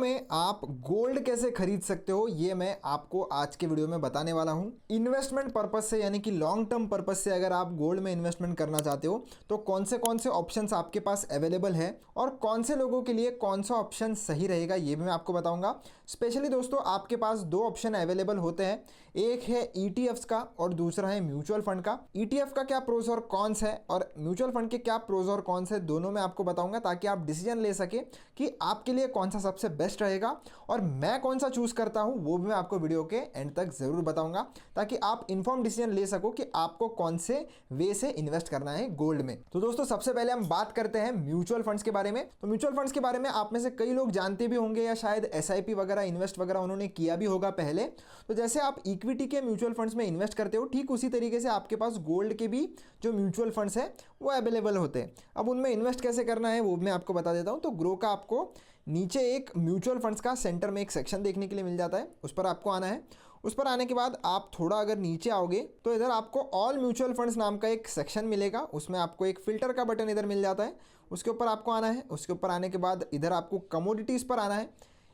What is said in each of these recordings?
में आप गोल्ड कैसे खरीद सकते हो ये मैं आपको आज के वीडियो में बताने वाला हूं। इन्वेस्टमेंट पर्पस से यानी कि लॉन्ग टर्म पर्पस से अगर आप गोल्ड में इन्वेस्टमेंट करना चाहते हो तो कौन से ऑप्शंस आपके पास अवेलेबल है और कौन से लोगों के लिए कौन सा ऑप्शन सही रहेगा ये भी मैं आपको बताऊंगा। स्पेशली दोस्तों आपके पास दो ऑप्शन अवेलेबल होते हैं, एक है ETFs का और दूसरा है म्यूचुअल फंड का। ETF का क्या प्रोज और कॉन्स है और म्यूचुअल फंड के क्या प्रोज और कॉन्स है दोनों मैं आपको बताऊंगा, ताकि आप डिसीजन ले सके कि आपके लिए कौन सा सबसे बेस्ट रहेगा और मैं कौन सा चूज करता हूं वो भी मैं आपको वीडियो के एंड तक जरूर बताऊंगा, ताकि आप इन्फॉर्म डिसीजन ले सको कि आपको कौन से वे से इन्वेस्ट करना है गोल्ड में। तो दोस्तों सबसे पहले हम बात करते हैं म्यूचुअल फंड्स के बारे में। तो म्यूचुअल फंड्स के बारे में आप में से कई लोग जानते भी होंगे या शायद SIP वगैरह इन्वेस्ट वगैरह उन्होंने किया भी होगा पहले। तो जैसे आप इक्विटी के म्यूचुअल फंड्स में इन्वेस्ट करते हो, ठीक उसी तरीके से आपके पास गोल्ड के भी जो म्यूचुअल फंड्स है वो अवेलेबल होते हैं। अब उनमें इन्वेस्ट कैसे करना है वो मैं आपको बता देता हूं। तो ग्रो का आपको नीचे एक म्यूचुअल फंड्स का सेंटर में एक सेक्शन देखने के लिए मिल जाता है, उस पर आपको आना है। उस पर आने के बाद आप थोड़ा अगर नीचे आओगे तो इधर आपको ऑल म्यूचुअल फंड्स नाम का एक सेक्शन मिलेगा, उसमें आपको एक फिल्टर का बटन इधर मिल जाता है, उसके ऊपर आपको आना है। उसके ऊपर आने के बाद इधर आपको कमोडिटीज़ पर आना है,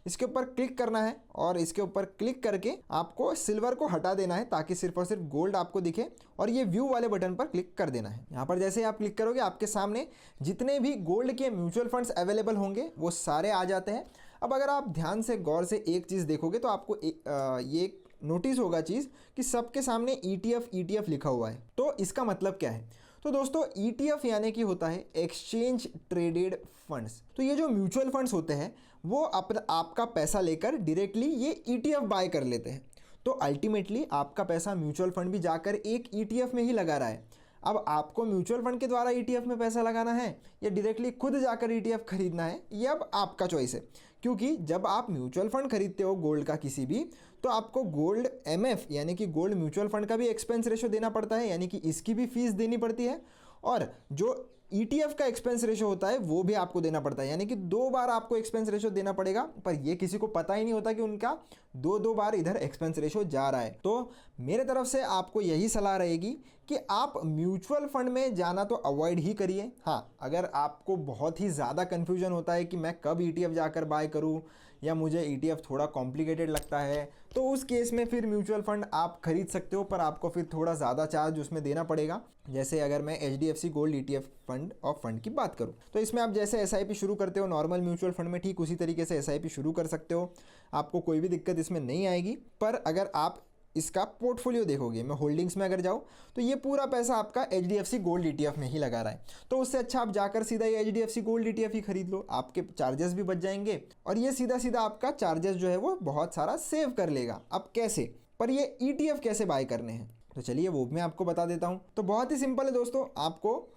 इसके ऊपर क्लिक करना है और इसके ऊपर क्लिक करके आपको सिल्वर को हटा देना है ताकि सिर्फ और सिर्फ गोल्ड आपको दिखे, और ये व्यू वाले बटन पर क्लिक कर देना है। यहाँ पर जैसे ही आप क्लिक करोगे आपके सामने जितने भी गोल्ड के म्यूचुअल फंड्स अवेलेबल होंगे वो सारे आ जाते हैं। अब अगर आप ध्यान से गौर से एक चीज़ देखोगे तो आपको ये नोटिस होगा चीज़ कि सबके सामने ETF लिखा हुआ है। तो इसका मतलब क्या है? तो दोस्तों ETF यानी कि होता है एक्सचेंज ट्रेडेड फंड्स। तो ये जो म्यूचुअल फंड्स होते हैं वो आपका पैसा लेकर डायरेक्टली ये ETF बाय कर लेते हैं। तो अल्टीमेटली आपका पैसा म्यूचुअल फंड भी जाकर एक ETF में ही लगा रहा है। अब आपको म्यूचुअल फंड के द्वारा ETF में पैसा लगाना है या डायरेक्टली खुद जाकर ETF खरीदना है, ये अब आपका चॉइस है। क्योंकि जब आप म्यूचुअल फंड खरीदते हो गोल्ड का किसी भी, तो आपको गोल्ड MF यानी कि गोल्ड म्यूचुअल फंड का भी एक्सपेंस रेशो देना पड़ता है, यानी कि इसकी भी फीस देनी पड़ती है, और जो ETF का एक्सपेंस रेशो होता है वो भी आपको देना पड़ता है, यानी कि 2 बार आपको एक्सपेंस रेशो देना पड़ेगा। पर ये किसी को पता ही नहीं होता कि उनका 2 बार इधर एक्सपेंस रेशो जा रहा है। तो मेरे तरफ से आपको यही सलाह रहेगी कि आप म्यूचुअल फंड में जाना तो अवॉइड ही करिए। हाँ, अगर आपको बहुत ही ज़्यादा कन्फ्यूजन होता है कि मैं कब ETF जाकर बाय करूँ या मुझे ETF थोड़ा कॉम्प्लिकेटेड लगता है, तो उस केस में फिर म्यूचुअल फंड आप खरीद सकते हो, पर आपको फिर थोड़ा ज़्यादा चार्ज उसमें देना पड़ेगा। जैसे अगर मैं HDFC गोल्ड ETF फंड की बात करूं, तो इसमें आप जैसे SIP शुरू करते हो नॉर्मल म्यूचुअल फंड में, ठीक उसी तरीके से SIP शुरू कर सकते हो, आपको कोई भी दिक्कत इसमें नहीं आएगी। पर अगर आप इसका पोर्टफोलियो देखोगे, मैं होल्डिंग्स में अगर जाऊं तो ये पूरा पैसा आपका HDFC गोल्ड ETF में ही लगा रहा है। तो उससे अच्छा आप जाकर सीधा ये HDFC गोल्ड ETF ही खरीद लो, आपके चार्जेस भी बच जाएंगे और ये सीधा सीधा आपका चार्जेस जो है वो बहुत सारा सेव कर लेगा। अब कैसे, पर ये ETF कैसे बाय करने हैं तो चलिए वो मैं आपको बता देता हूँ। तो बहुत ही सिंपल है दोस्तों, आपको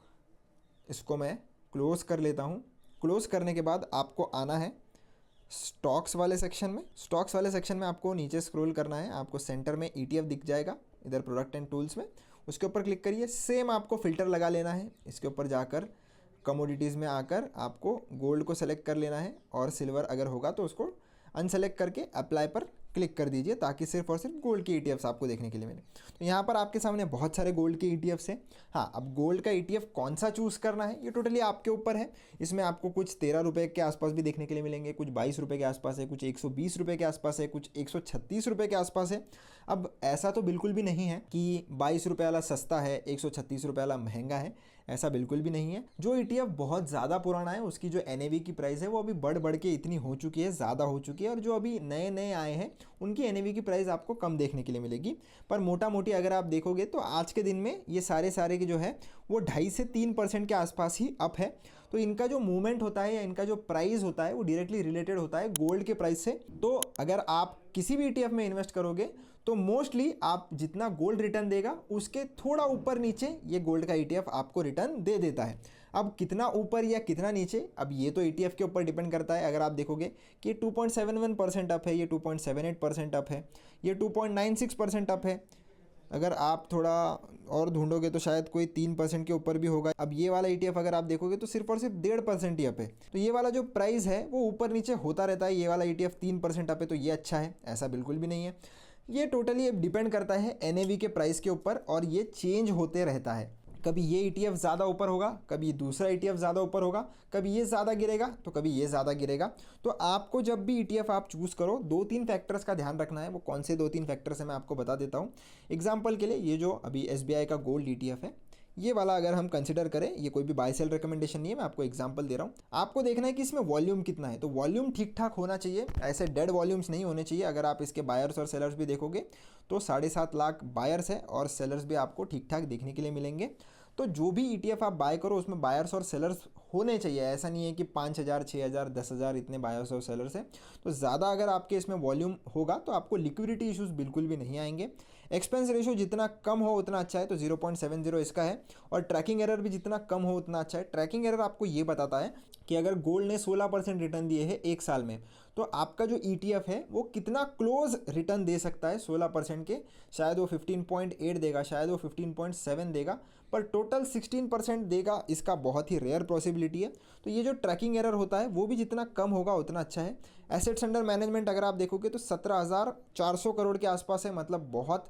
इसको मैं क्लोज कर लेता हूँ। क्लोज करने के बाद आपको आना है स्टॉक्स वाले सेक्शन में। स्टॉक्स वाले सेक्शन में आपको नीचे स्क्रॉल करना है, आपको सेंटर में ETF दिख जाएगा इधर प्रोडक्ट एंड टूल्स में, उसके ऊपर क्लिक करिए। सेम आपको फ़िल्टर लगा लेना है, इसके ऊपर जाकर कमोडिटीज़ में आकर आपको गोल्ड को सेलेक्ट कर लेना है और सिल्वर अगर होगा तो उसको अनसेलेक्ट करके अप्लाई पर क्लिक कर दीजिए, ताकि सिर्फ और सिर्फ गोल्ड के ETFs आपको देखने के लिए मिले। तो यहाँ पर आपके सामने बहुत सारे गोल्ड के ETFs हैं। हाँ, अब गोल्ड का ETF कौन सा चूज़ करना है ये टोटली आपके ऊपर है। इसमें आपको कुछ 13 रुपये के आसपास भी देखने के लिए मिलेंगे, कुछ 22 रुपये के आसपास है, कुछ 120 रुपये के आसपास है, कुछ 136 रुपये के आसपास है। अब ऐसा तो बिल्कुल भी नहीं है कि 22 रुपये वाला सस्ता है, 136 रुपये वाला महंगा है, ऐसा बिल्कुल भी नहीं है। जो ETF बहुत ज़्यादा पुराना है उसकी जो NAV की प्राइस है वो अभी बढ़ के इतनी हो चुकी है, ज़्यादा हो चुकी है, और जो अभी नए नए आए हैं उनकी NAV की प्राइस आपको कम देखने के लिए मिलेगी। पर मोटा मोटी अगर आप देखोगे तो आज के दिन में ये सारे की जो है वो 2.5 से 3% के आसपास ही अप है। तो इनका जो मूवमेंट होता है या इनका जो प्राइस होता है वो डायरेक्टली रिलेटेड होता है गोल्ड के प्राइस से। तो अगर आप किसी भी ETF में इन्वेस्ट करोगे तो मोस्टली आप जितना गोल्ड रिटर्न देगा उसके थोड़ा ऊपर नीचे ये गोल्ड का ETF आपको रिटर्न दे देता है। अब कितना ऊपर या कितना नीचे, अब ये तो ETF के ऊपर डिपेंड करता है। अगर आप देखोगे कि 2.71% अप है, ये 2.78% अप है, ये 2.96% अप है। अगर आप थोड़ा और ढूंढोगे तो शायद कोई 3% के ऊपर भी होगा। अब ये वाला ETF अगर आप देखोगे तो सिर्फ और सिर्फ 1.5% ही अप है। तो ये वाला जो प्राइस है वो ऊपर नीचे होता रहता है। ये वाला ETF 3% अप है तो ये अच्छा है, ऐसा बिल्कुल भी नहीं है। ये टोटली डिपेंड करता है NAV के प्राइस के ऊपर और ये चेंज होते रहता है। कभी ये ETF ज़्यादा ऊपर होगा, कभी दूसरा ETF ज़्यादा ऊपर होगा, कभी ये ज़्यादा गिरेगा तो कभी ये ज़्यादा गिरेगा। तो आपको जब भी ETF आप चूज़ करो, 2-3 फैक्टर्स का ध्यान रखना है। वो कौन से 2-3 फैक्टर्स हैं मैं आपको बता देता हूँ। एग्जाम्पल के लिए ये जो अभी SBI का गोल्ड ETF है, ये वाला अगर हम कंसिडर करें, ये कोई भी बाय सेल रिकमेंडेशन नहीं है, मैं आपको एग्जांपल दे रहा हूँ। आपको देखना है कि इसमें वॉल्यूम कितना है, तो वॉल्यूम ठीक ठाक होना चाहिए, ऐसे डेड वॉल्यूम्स नहीं होने चाहिए। अगर आप इसके बायर्स और सेलर्स भी देखोगे तो 7.5 लाख बायर्स है और सेलर्स भी आपको ठीक ठाक देखने के लिए मिलेंगे। तो जो भी ETF आप बाय करो उसमें बायर्स और सेलर्स होने चाहिए। ऐसा नहीं है कि 5,000, 6,000, 10,000 इतने बायर्स और सेलर्स हैं। तो ज़्यादा अगर आपके इसमें वॉल्यूम होगा तो आपको लिक्विडिटी इश्यूज बिल्कुल भी नहीं आएंगे। एक्सपेंस रेशियो जितना कम हो उतना अच्छा है, तो 0.70 इसका है। और ट्रैकिंग एरर भी जितना कम हो उतना अच्छा है। ट्रैकिंग एरर आपको ये बताता है कि अगर गोल्ड ने 16% रिटर्न दिए है एक साल में, तो आपका जो ETF है वो कितना क्लोज रिटर्न दे सकता है 16% के। शायद वो 15.8 देगा, शायद वो 15.7 देगा, पर टोटल 16% देगा, इसका बहुत ही रेयर पॉसिबिलिटी है। तो ये जो ट्रैकिंग एरर होता है वो भी जितना कम होगा उतना अच्छा है। एसेट्स अंडर मैनेजमेंट अगर आप देखोगे तो 17,400 करोड़ के आसपास है, मतलब बहुत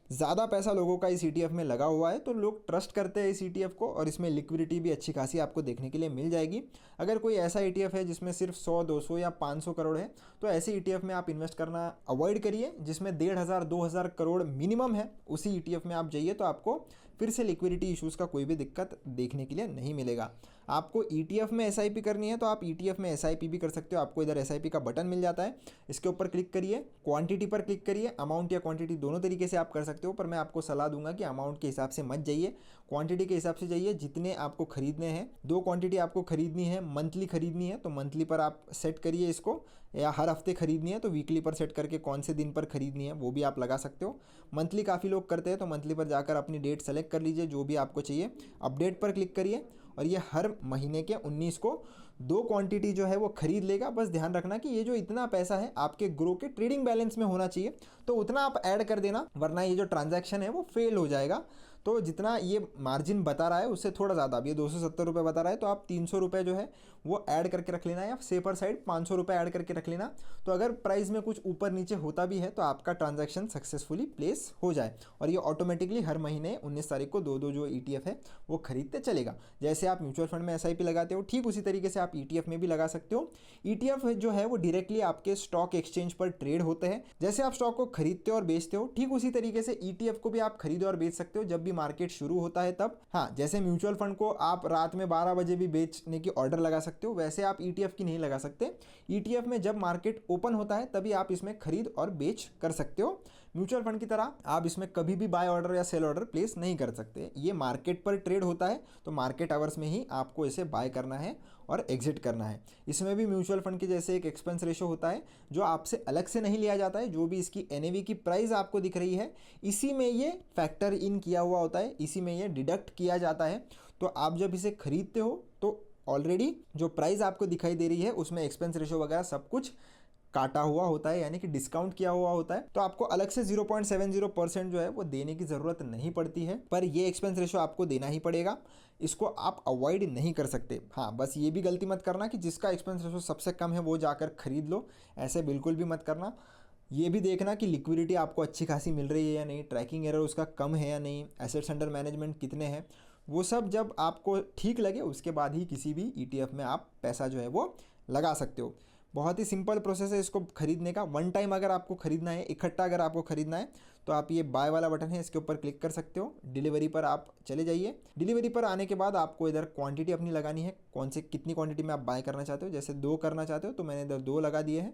ज़्यादा पैसा लोगों का इस ETF में लगा हुआ है। तो लोग ट्रस्ट करते हैं इस ETF को और इसमें लिक्विडिटी भी अच्छी खासी आपको देखने के लिए मिल जाएगी। अगर कोई ऐसा ETF है जिसमें सिर्फ 100, 200 या 500 करोड़ है, तो ऐसे ETF में आप इन्वेस्ट करना अवॉइड करिए। जिसमें 1,500, 2,000 करोड़ मिनिमम है, उसी ETF में आप जाइए, तो आपको फिर से लिक्विडिटी इशूज़ का कोई भी दिक्कत देखने के लिए नहीं मिलेगा। आपको ETF में SIP करनी है तो आप ETF में SIP भी कर सकते हो। आपको इधर SIP का बटन मिल जाता है, इसके ऊपर क्लिक करिए, क्वांटिटी पर क्लिक करिए। अमाउंट या क्वांटिटी दोनों तरीके से आप कर सकते हो, पर मैं आपको सलाह दूंगा कि अमाउंट के हिसाब से मत जाइए, क्वांटिटी के हिसाब से जाइए। जितने आपको खरीदने हैं, 2 क्वांटिटी आपको खरीदनी है, मंथली खरीदनी है तो मंथली पर आप सेट करिए इसको, या हर हफ्ते खरीदनी है तो वीकली पर सेट करके कौन से दिन पर खरीदनी है वो भी आप लगा सकते हो। मंथली काफ़ी लोग करते हैं तो मंथली पर जाकर अपनी डेट सेलेक्ट कर लीजिए जो भी आपको चाहिए। अपडेट पर क्लिक करिए और ये हर महीने के 19 को 2 क्वांटिटी जो है वो खरीद लेगा। बस ध्यान रखना कि ये जो इतना पैसा है आपके ग्रो के ट्रेडिंग बैलेंस में होना चाहिए, तो उतना आप ऐड कर देना, वरना ये जो ट्रांजैक्शन है वो फेल हो जाएगा। तो जितना ये मार्जिन बता रहा है उससे थोड़ा ज़्यादा, अब ये 270 रुपये बता रहा है तो आप 300 रुपये जो है वो ऐड करके रख लेना, या सेपर साइड 500 रुपये ऐड करके रख लेना। तो अगर प्राइस में कुछ ऊपर नीचे होता भी है तो आपका ट्रांजैक्शन सक्सेसफुली प्लेस हो जाए और ये ऑटोमेटिकली हर महीने 19 तारीख को 2-2 जो ETF है वो खरीदते चलेगा। जैसे आप म्यूचुअल फंड में SIP लगाते हो, ठीक उसी तरीके से आप ETF में भी लगा सकते हो। ETF जो है वो डायरेक्टली आपके स्टॉक एक्सचेंज पर ट्रेड होते हैं। जैसे आप स्टॉक को खरीदते हो और बेचते हो, ठीक उसी तरीके से ETF को भी आप खरीदो और बेच सकते हो जब भी मार्केट शुरू होता है तब। हाँ, जैसे म्यूचुअल फंड को आप रात में 12 बजे भी बेचने की ऑर्डर लगा सकते हो, वैसे आप ETF की नहीं लगा सकते। ETF में जब मार्केट ओपन होता है तभी आप इसमें खरीद और बेच कर सकते हो। म्यूचुअल फंड की तरह आप इसमें कभी भी बाय ऑर्डर या सेल ऑर्डर प्लेस नहीं कर सकते। ये मार्केट पर ट्रेड होता है तो मार्केट आवर्स में ही आपको इसे बाय करना है और एग्जिट करना है। इसमें भी म्यूचुअल फंड के जैसे एक एक्सपेंस रेशो होता है जो आपसे अलग से नहीं लिया जाता है। जो भी इसकी NAV की प्राइस आपको दिख रही है इसी में ये फैक्टर इन किया हुआ होता है, इसी में ये डिडक्ट किया जाता है। तो आप जब इसे खरीदते हो तो ऑलरेडी जो प्राइस आपको दिखाई दे रही है उसमें एक्सपेंस रेशो वगैरह सब कुछ काटा हुआ होता है, यानी कि डिस्काउंट किया हुआ होता है। तो आपको अलग से 0.70% जो है वो देने की ज़रूरत नहीं पड़ती है, पर ये एक्सपेंस रेशो आपको देना ही पड़ेगा। इसको आप अवॉइड नहीं कर सकते। हाँ, बस ये भी गलती मत करना कि जिसका एक्सपेंस रेशो सबसे कम है वो जाकर खरीद लो, ऐसे बिल्कुल भी मत करना। ये भी देखना कि लिक्विडिटी आपको अच्छी खासी मिल रही है या नहीं, ट्रैकिंग एरर उसका कम है या नहीं, एसेट्स अंडर मैनेजमेंट कितने हैं, वो सब जब आपको ठीक लगे उसके बाद ही किसी भी ETF में आप पैसा जो है वो लगा सकते हो। बहुत ही सिंपल प्रोसेस है इसको खरीदने का। वन टाइम अगर आपको खरीदना है, इकट्ठा अगर आपको खरीदना है तो आप ये बाय वाला बटन है इसके ऊपर क्लिक कर सकते हो। डिलीवरी पर आप चले जाइए। डिलीवरी पर आने के बाद आपको इधर क्वांटिटी अपनी लगानी है, कौन से कितनी क्वांटिटी में आप बाय करना चाहते हो। जैसे 2 करना चाहते हो तो मैंने इधर 2 लगा दिए हैं।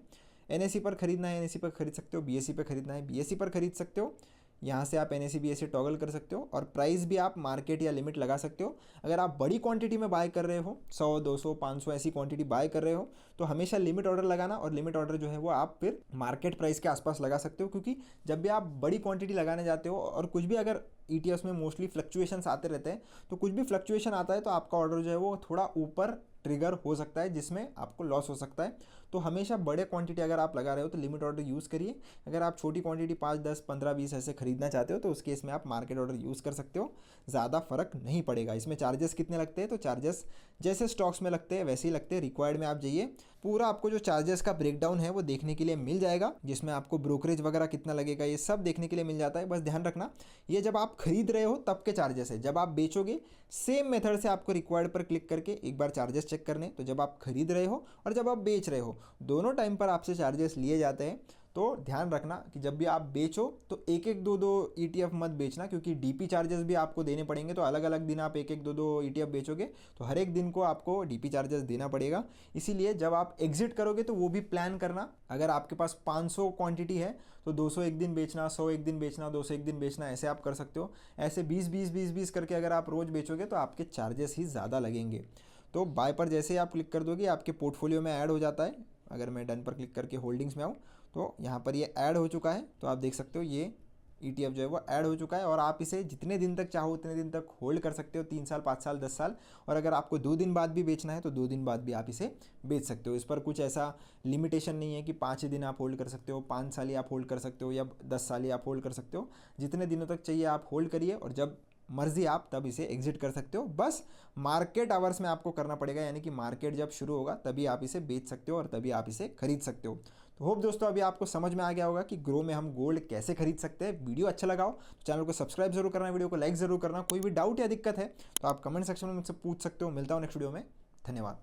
NSE पर खरीदना है NSE पर खरीद सकते हो, BSE पर खरीदना है BSE पर खरीद सकते हो। यहाँ से आप NSE BSE टॉगल कर सकते हो और प्राइस भी आप मार्केट या लिमिट लगा सकते हो। अगर आप बड़ी क्वांटिटी में बाय कर रहे हो, 100, 200, 500 ऐसी क्वांटिटी बाय कर रहे हो तो हमेशा लिमिट ऑर्डर लगाना, और लिमिट ऑर्डर जो है वो आप फिर मार्केट प्राइस के आसपास लगा सकते हो। क्योंकि जब भी आप बड़ी क्वांटिटी लगाने जाते हो और कुछ भी अगर ETFs में मोस्टली फ्लक्चुएशंस आते रहते हैं, तो कुछ भी फ्लक्चुएशन आता है तो आपका ऑर्डर जो है वो थोड़ा ऊपर ट्रिगर हो सकता है जिसमें आपको लॉस हो सकता है। तो हमेशा बड़े क्वांटिटी अगर आप लगा रहे हो तो लिमिट ऑर्डर यूज़ करिए। अगर आप छोटी क्वांटिटी 5, 10, 15, 20 ऐसे खरीदना चाहते हो तो उस केस में आप मार्केट ऑर्डर यूज़ कर सकते हो, ज़्यादा फर्क नहीं पड़ेगा। इसमें चार्जेस कितने लगते हैं, तो चार्जेस जैसे स्टॉक्स में लगते हैं वैसे ही लगते हैं। रिक्वायर्ड में आप जाइए, पूरा आपको जो चार्जेस का ब्रेकडाउन है वो देखने के लिए मिल जाएगा, जिसमें आपको ब्रोकरेज वगैरह कितना लगेगा ये सब देखने के लिए मिल जाता है। बस ध्यान रखना, ये जब आप खरीद रहे हो तब के चार्जेस है। जब आप बेचोगे सेम मेथड से आपको रिक्वायर्ड पर क्लिक करके एक बार चार्जेस चेक करने। तो जब आप खरीद रहे हो और जब आप बेच रहे हो दोनों टाइम पर आपसे चार्जेस लिए जाते हैं। तो ध्यान रखना कि जब भी आप बेचो तो एक एक दो दो ETF मत बेचना, क्योंकि DP चार्जेस भी आपको देने पड़ेंगे। तो अलग अलग दिन आप एक एक दो दो ETF बेचोगे तो हर एक दिन को आपको DP चार्जेस देना पड़ेगा। इसीलिए जब आप एग्जिट करोगे तो वो भी प्लान करना। अगर आपके पास 500 क्वांटिटी है तो 200 एक दिन बेचना, 100 एक दिन बेचना, 200 एक दिन बेचना, ऐसे आप कर सकते हो। ऐसे 20-20 करके अगर आप रोज़ बेचोगे तो आपके चार्जेस ही ज़्यादा लगेंगे। तो बाय पर जैसे ही आप क्लिक कर दोगे आपके पोर्टफोलियो में ऐड हो जाता है। अगर मैं डन पर क्लिक करके होल्डिंग्स में आऊँ तो यहाँ पर ये ऐड हो चुका है। तो आप देख सकते हो ये ETF जो है वो ऐड हो चुका है, और आप इसे जितने दिन तक चाहो उतने दिन तक होल्ड कर सकते हो, 3 साल, 5 साल, 10 साल। और अगर आपको 2 दिन बाद भी बेचना है तो 2 दिन बाद भी आप इसे बेच सकते हो। इस पर कुछ ऐसा लिमिटेशन नहीं है कि 5 ही दिन आप होल्ड कर सकते हो, 5 साल ही आप होल्ड कर सकते हो, या 10 साल ही आप होल्ड कर सकते हो। जितने दिनों तक चाहिए आप होल्ड करिए, और जब मर्जी आप तब इसे एग्जिट कर सकते हो। बस मार्केट आवर्स में आपको करना पड़ेगा, यानी कि मार्केट जब शुरू होगा तभी आप इसे बेच सकते हो और तभी आप इसे खरीद सकते हो। तो होप दोस्तों अभी आपको समझ में आ गया होगा कि ग्रो में हम गोल्ड कैसे खरीद सकते हैं। वीडियो अच्छा लगा हो तो चैनल को सब्सक्राइब जरूर करना, वीडियो को लाइक जरूर करना। कोई भी डाउट या दिक्कत है तो आप कमेंट सेक्शन में मुझसे पूछ सकते हो। मिलता हूँ नेक्स्ट वीडियो में। धन्यवाद।